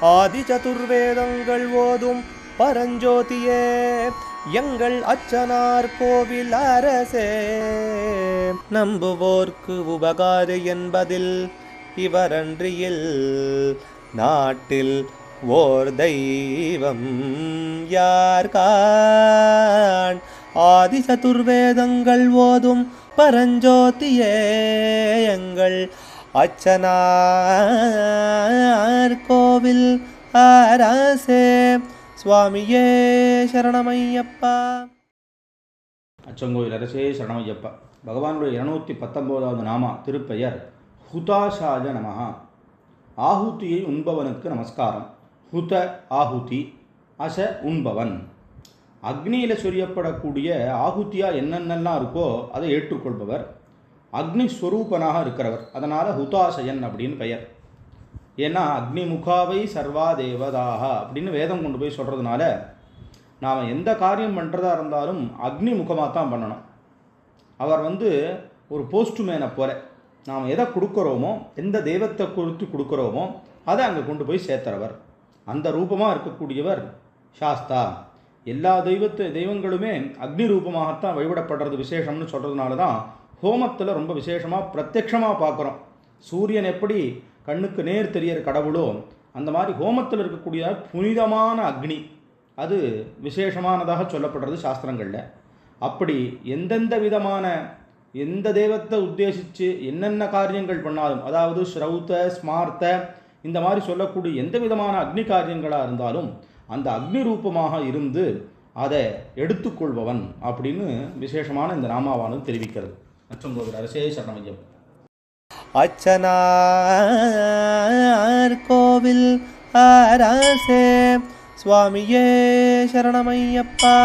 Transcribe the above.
ஆதி சதுர்வேதங்கள் ஓதும் பரஞ்சோதியே எங்கள் அச்சனார் கோவில் அரசே. நம்புவோர்க்கு உபகாரி என்பதில் இவரன்றியில் நாட்டில் ஓர் தெய்வம் யார்கான். ஆதி சதுர்வேதங்கள் ஓதும் பரஞ்சோதியே எங்கள் அச்சனார் கோவில் அரசே. சுவாமியே சரணமையப்பா. அச்சங்கோயில் அரசே சரணமையப்பா. பகவானுடைய 219வது நாமா திருப்பெயர் ஹுதாஷாய நமஹ. ஆஹூதியை உண்பவனுக்கு நமஸ்காரம். ஹுத ஆஹூதி, அச உண்பவன். அக்னியில் சொரியப்படக்கூடிய ஆஹூதியாக என்னென்னலாம் இருக்கோ அதை ஏற்றுக்கொள்பவர், அக்னி ஸ்வரூபனாக இருக்கிறவர். அதனால் ஹுதாசயன் அப்படின்னு பெயர். ஏன்னா அக்னி முகாவை சர்வா தேவதாக அப்படின்னு வேதம் கொண்டு போய் சொல்கிறதுனால நாம் எந்த காரியம் பண்ணுறதா இருந்தாலும் அக்னி முகமாக தான் பண்ணணும். அவர் ஒரு போஸ்ட்மேனை போல நாம் எதை கொடுக்குறோமோ, எந்த தெய்வத்தை குறித்து கொடுக்குறோமோ அதை அங்கே கொண்டு போய் சேர்த்துறவர். அந்த ரூபமாக இருக்கக்கூடியவர் சாஸ்தா. எல்லா தெய்வங்களுமே அக்னி ரூபமாகத்தான் வழிபடப்படுறது விசேஷம்னு சொல்கிறதுனால தான் ஹோமத்தில் ரொம்ப விசேஷமாக பிரத்யட்சமாக பார்க்குறோம். சூரியன் எப்படி கண்ணுக்கு நேர் தெரியற கடவுளோ அந்த மாதிரி ஹோமத்தில் இருக்கக்கூடிய புனிதமான அக்னி அது விசேஷமானதாக சொல்லப்படுறது சாஸ்திரங்களில். அப்படி எந்தெந்த விதமான எந்த தெய்வத்தை உத்தேசித்து என்னென்ன காரியங்கள் பண்ணாலும், அதாவது ஸ்ரௌத்த ஸ்மார்த்த இந்த மாதிரி சொல்லக்கூடிய எந்த விதமான அக்னி காரியங்களாக இருந்தாலும் அந்த அக்னி ரூபமாக இருந்து அதை எடுத்துக்கொள்பவன் அப்படின்னு விசேஷமான இந்த நாமாவானது தெரிவிக்கிறது. அச்சங்கோவில் அரசே சரணமையம். அச்சனார் கோவில் அரசே. சுவாமியே சரணமையப்பா.